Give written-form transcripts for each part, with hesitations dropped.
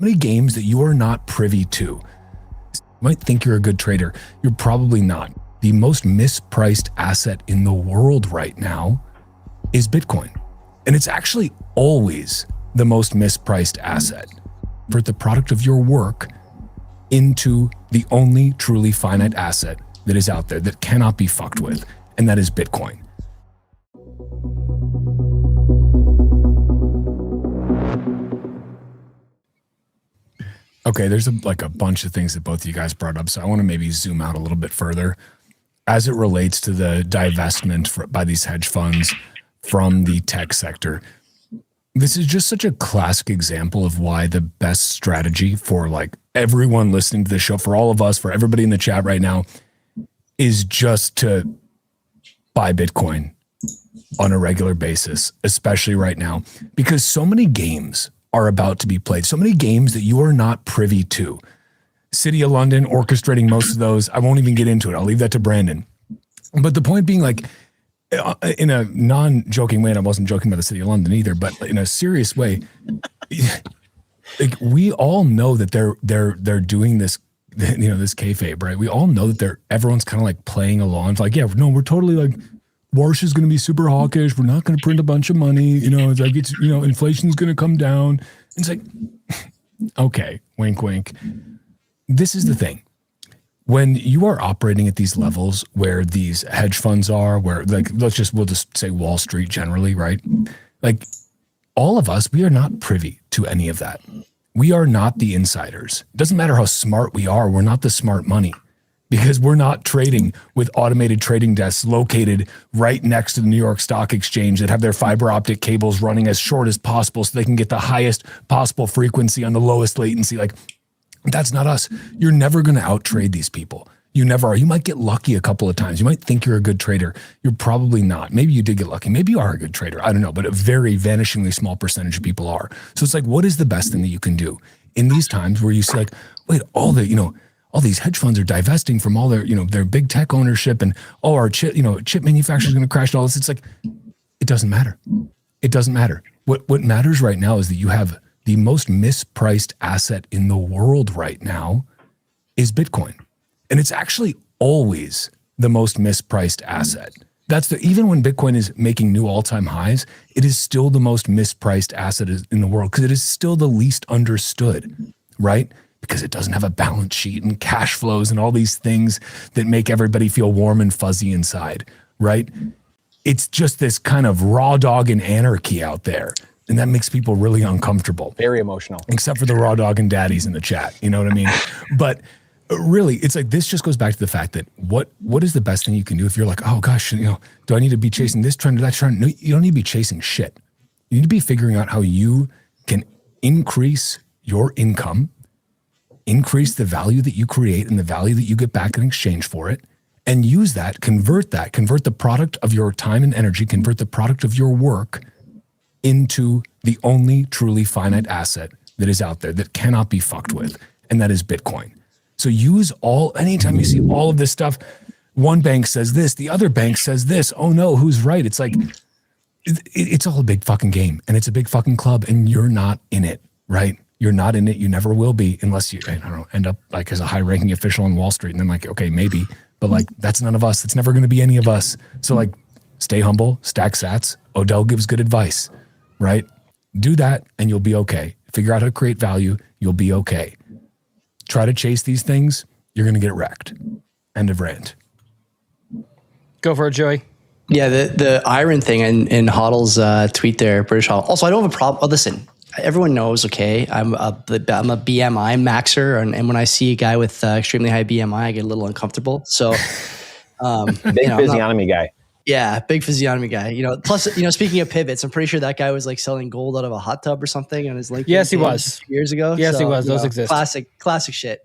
many games that you are not privy to. You might think you're a good trader. You're probably not. The most mispriced asset in the world right now is Bitcoin. And it's actually always the most mispriced asset. Convert the product of your work into the only truly finite asset that is out there that cannot be fucked with, and that is Bitcoin. Okay, there's a bunch of things that both of you guys brought up, so I want to maybe zoom out a little bit further as it relates to the divestment by these hedge funds from the tech sector. This is just such a classic example of why the best strategy for like everyone listening to this show, for all of us, for everybody in the chat right now, is just to buy Bitcoin on a regular basis, especially right now, because so many games are about to be played. So many games that you are not privy to. City of London orchestrating most of those. I won't even get into it. I'll leave that to Brandon. But the point being, like, in a non-joking way, and I wasn't joking about the City of London either, but in a serious way, like, we all know that they're doing this, this kayfabe, right? We all know that everyone's kind of like playing along. It's like, yeah, no, we're totally like, Warsh is going to be super hawkish. We're not going to print a bunch of money. It's like, inflation's going to come down. It's like, okay, wink, wink. This is the thing. When you are operating at these levels where these hedge funds are, where like, we'll just say Wall Street generally, right? Like, all of us, we are not privy to any of that. We are not the insiders. It doesn't matter how smart we are. We're not the smart money, because we're not trading with automated trading desks located right next to the New York Stock Exchange that have their fiber optic cables running as short as possible so they can get the highest possible frequency on the lowest latency. Like, that's not us. You're never going to out-trade these people. You never are. You might get lucky a couple of times. You might think you're a good trader. You're probably not. Maybe you did get lucky. Maybe you are a good trader. I don't know, but a very vanishingly small percentage of people are. So it's like, what is the best thing that you can do in these times where you see like, wait, all these hedge funds are divesting from all their big tech ownership, and our chip manufacturer is going to crash and all this. It's like, it doesn't matter. It doesn't matter. What matters right now is that you have the most mispriced asset in the world right now is Bitcoin. And it's actually always the most mispriced asset. Even when Bitcoin is making new all-time highs, it is still the most mispriced asset in the world, because it is still the least understood, right? Because it doesn't have a balance sheet and cash flows and all these things that make everybody feel warm and fuzzy inside, right? It's just this kind of raw dog and anarchy out there. And that makes people really uncomfortable. Very emotional. Except for the raw dog and daddies in the chat. You know what I mean? But really, it's like, this just goes back to the fact that what is the best thing you can do if you're like, oh gosh, do I need to be chasing this trend or that trend? No, you don't need to be chasing shit. You need to be figuring out how you can increase your income, increase the value that you create and the value that you get back in exchange for it, and use that, convert the product of your time and energy, convert the product of your work into the only truly finite asset that is out there that cannot be fucked with, and that is Bitcoin. So anytime you see all of this stuff, one bank says this, the other bank says this, oh no, who's right? It's like, it's all a big fucking game, and it's a big fucking club, and you're not in it, right? You're not in it. You never will be, unless you, end up like as a high-ranking official on Wall Street, and then like, okay, maybe, but like, that's none of us. It's never going to be any of us. So like, stay humble, stack sats. Odell gives good advice, right? Do that and you'll be okay. Figure out how to create value. You'll be okay. Try to chase these things. You're going to get wrecked. End of rant. Go for it, Joey. Yeah, the iron thing in Hodl's tweet there, British Hodl. Also, I don't have a problem. Oh, listen, everyone knows, okay, I'm a BMI maxer, and when I see a guy with extremely high BMI, I get a little uncomfortable. So, big physiognomy guy. Yeah, big physiognomy guy. Plus, speaking of pivots, I'm pretty sure that guy was like selling gold out of a hot tub or something on his LinkedIn. Yes, he was years ago. Yes, he was. Those exist. Classic shit.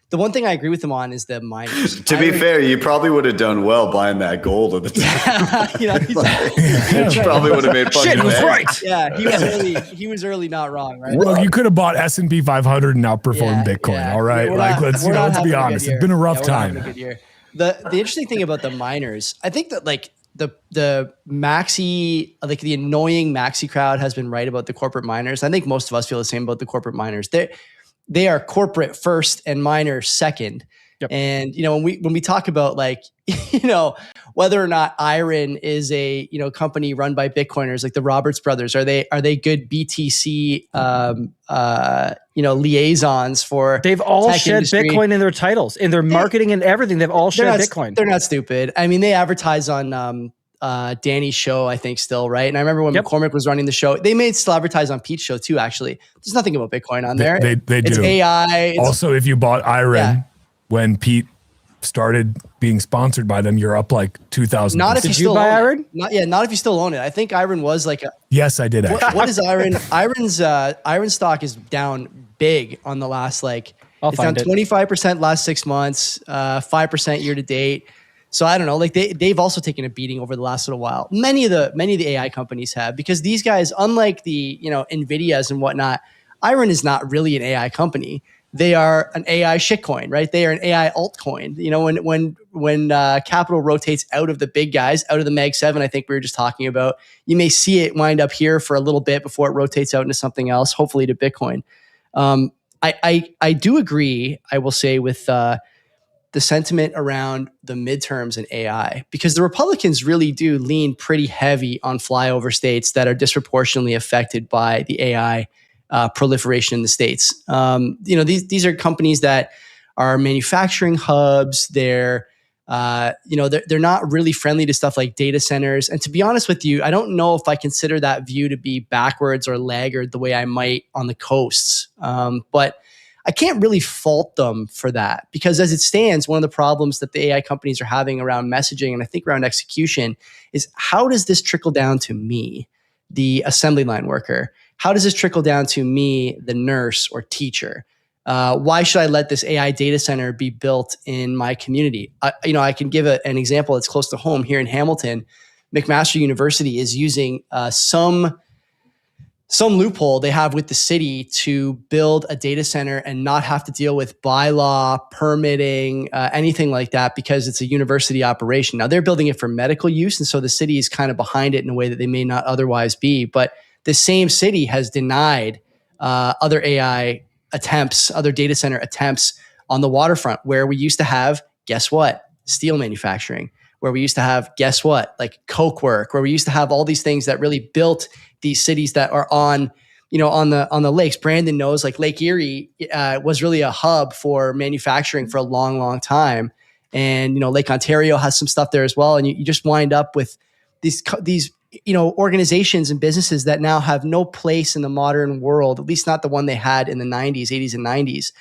The one thing I agree with him on is the miners. To be fair, you probably would have done well buying that gold at the time. He probably would have made fucking shit. He was right. Yeah, he was early not wrong, right? Well, you could have bought S&P 500 and outperformed Bitcoin. Yeah. All right, let's be honest. It's been a rough time. The interesting thing about the miners, I think that like the maxi, like the annoying maxi crowd has been right about the corporate miners. I think most of us feel the same about the corporate miners. They are corporate first and miners second. Yep. And when we talk about like whether or not Iron is a company run by Bitcoiners like the Roberts brothers, are they good BTC liaisons for? They've all tech shed industry? Bitcoin in their titles, in their marketing and everything. They've all shed Bitcoin. They're not stupid. I mean, they advertise on Danny's show, I think, still, right? And I remember when McCormick was running the show, they may still advertise on Pete's show too. Actually, there's nothing about Bitcoin on there. They it's do. AI. Also, if you bought Iron when Pete started being sponsored by them, you're up like 2,000. Not if you did still you buy own Iron? It. Not if you still own it. I think Iron was like a. Yes, I did actually. What is Iron? Iron stock is down big on the last it's down 25% last 6 months, 5% year to date. So I don't know, like they've also taken a beating over the last little while. Many of the AI companies have, because these guys, unlike the Nvidias and whatnot, Iron is not really an AI company. They are an AI shitcoin, right? They are an AI altcoin. When capital rotates out of the big guys, out of the Mag 7, I think we were just talking about, you may see it wind up here for a little bit before it rotates out into something else, hopefully to Bitcoin. I do agree, I will say, with the sentiment around the midterms and AI, because the Republicans really do lean pretty heavy on flyover states that are disproportionately affected by the AI proliferation in the states. These are companies that are manufacturing hubs. They're not really friendly to stuff like data centers. And to be honest with you, I don't know if I consider that view to be backwards or laggard the way I might on the coasts. But I can't really fault them for that, because as it stands, one of the problems that the AI companies are having around messaging, and I think around execution, is how does this trickle down to me, the assembly line worker? How does this trickle down to me, the nurse or teacher? Why should I let this AI data center be built in my community? I can give an example that's close to home here in Hamilton. McMaster University is using some loophole they have with the city to build a data center and not have to deal with bylaw, permitting, anything like that, because it's a university operation. Now, they're building it for medical use, and so the city is kind of behind it in a way that they may not otherwise be. But the same city has denied other AI attempts, other data center attempts on the waterfront, where we used to have, guess what? Steel manufacturing, where we used to have, guess what? Like coke work, where we used to have all these things that really built these cities that are on the lakes. Brandon knows, like Lake Erie was really a hub for manufacturing for a long, long time. And, Lake Ontario has some stuff there as well. And you just wind up with these organizations and businesses that now have no place in the modern world, at least not the one they had in the 90s, 80s and 90s.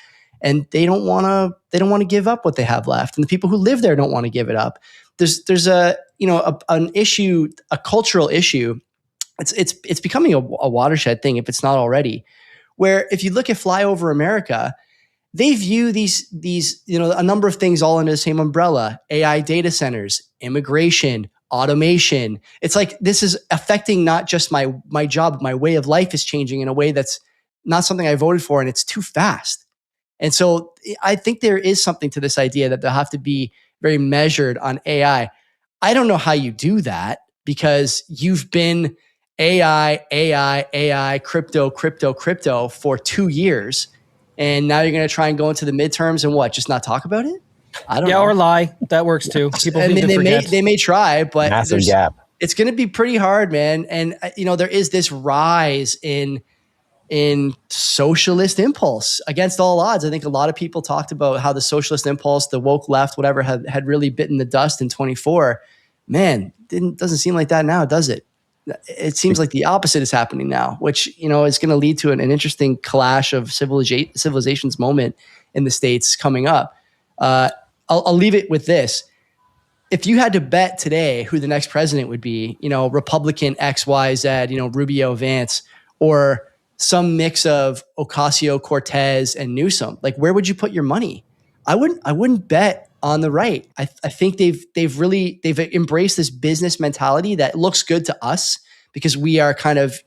And they don't want to give up what they have left. And the people who live there don't want to give it up. There's an issue, a cultural issue. It's becoming a watershed thing, if it's not already, where if you look at Flyover America, they view these a number of things all under the same umbrella: AI data centers, immigration, automation. It's like this is affecting not just my job, my way of life is changing in a way that's not something I voted for, and it's too fast. And so I think there is something to this idea that they'll have to be very measured on AI. I don't know how you do that, because you've been AI, crypto for 2 years. And now you're going to try and go into the midterms and just not talk about it? I don't know. Yeah, or lie. That works too. People they may try, but massive gap. It's going to be pretty hard, man. And there is this rise in socialist impulse against all odds. I think a lot of people talked about how the socialist impulse, the woke left, whatever, had really bitten the dust in 24. Man, doesn't seem like that now, does it? It seems like the opposite is happening now, which is going to lead to an interesting clash of civilizations moment in the States coming up. I'll leave it with this. If you had to bet today who the next president would be, Republican X, Y, Z, Rubio, Vance, or some mix of Ocasio-Cortez and Newsom, like, where would you put your money? I wouldn't bet on the right. I think they've embraced this business mentality that looks good to us, because we are kind of,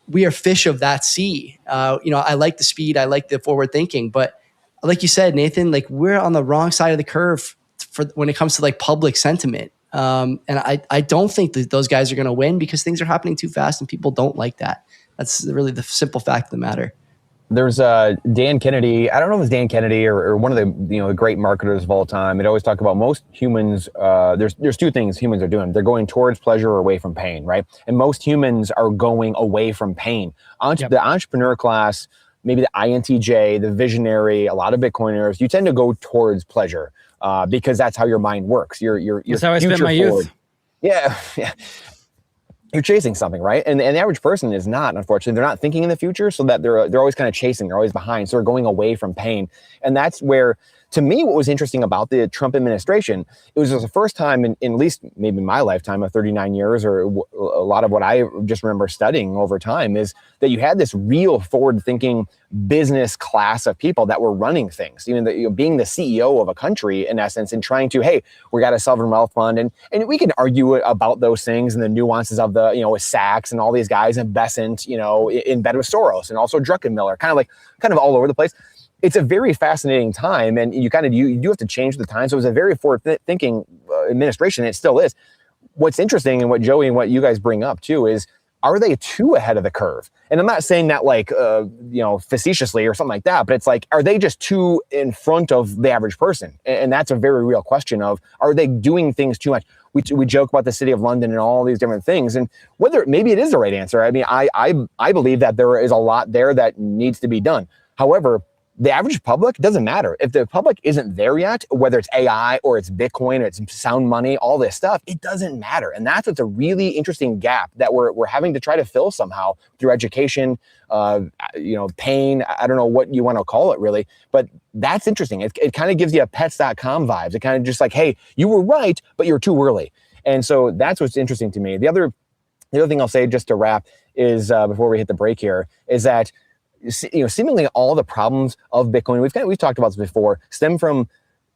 we are fish of that sea. I like the speed, I like the forward thinking, but like you said, Nathan, like, we're on the wrong side of the curve for when it comes to like public sentiment. And I don't think that those guys are going to win because things are happening too fast and people don't like that. That's really the simple fact of the matter. There's Dan Kennedy. I don't know if it's Dan Kennedy or one of the great marketers of all time. It always talk about most humans. There's two things humans are doing. They're going towards pleasure or away from pain, right? And most humans are going away from pain. The entrepreneur class, maybe the INTJ, the visionary, a lot of Bitcoiners, you tend to go towards pleasure because that's how your mind works. That's how I spent my youth. Yeah. You're chasing something, right? And the average person is not, unfortunately. They're not thinking in the future, so that they're always kind of chasing. They're always behind. So they're going away from pain. And that's where, to me, what was interesting about the Trump administration, it was the first time in at least maybe my lifetime of 39 years, or a lot of what I just remember studying over time, is that you had this real forward-thinking business class of people that were running things, being the CEO of a country, in essence, and trying to, hey, we got a sovereign wealth fund. And we can argue about those things and the nuances of with Sachs and all these guys, and Besant, in bed with Soros, and also Druckenmiller, kind of all over the place. It's a very fascinating time, and you do have to change the time. So it was a very forward-thinking administration, and it still is. What's interesting, and what Joey and what you guys bring up too, is, are they too ahead of the curve? And I'm not saying that facetiously or something like that, but it's like, are they just too in front of the average person? And that's a very real question of, are they doing things too much? We joke about the city of London and all these different things, and whether maybe it is the right answer. I mean, I believe that there is a lot there that needs to be done. However, the average public, doesn't matter. If the public isn't there yet, whether it's AI or it's Bitcoin or it's sound money, all this stuff, it doesn't matter. And that's what's a really interesting gap that we're having to try to fill somehow through education, pain. I don't know what you want to call it really, but that's interesting. It kind of gives you a pets.com vibes. It kind of just like, hey, you were right, but you're too early. And so that's what's interesting to me. The other thing I'll say just to wrap is, before we hit the break here, is that seemingly all the problems of Bitcoin, we've talked about this before, stem from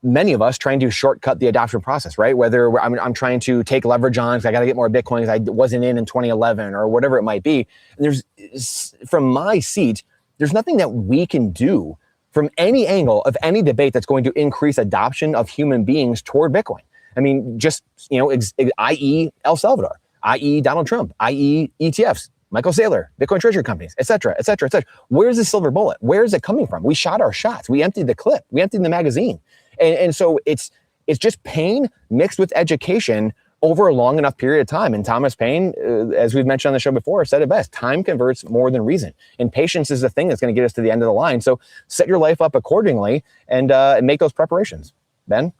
many of us trying to shortcut the adoption process, right? Whether I'm trying to take leverage on because I got to get more Bitcoin because I wasn't in 2011 or whatever it might be. And from my seat, there's nothing that we can do from any angle of any debate that's going to increase adoption of human beings toward Bitcoin. I mean, just, i.e. El Salvador, i.e. Donald Trump, i.e. ETFs, Michael Saylor, Bitcoin treasury companies, et cetera, et cetera, et cetera. Where's the silver bullet? Where is it coming from? We shot our shots. We emptied the clip. We emptied the magazine. And so it's just pain mixed with education over a long enough period of time. And Thomas Paine, as we've mentioned on the show before, said it best: time converts more than reason. And patience is the thing that's going to get us to the end of the line. So set your life up accordingly and make those preparations. Ben?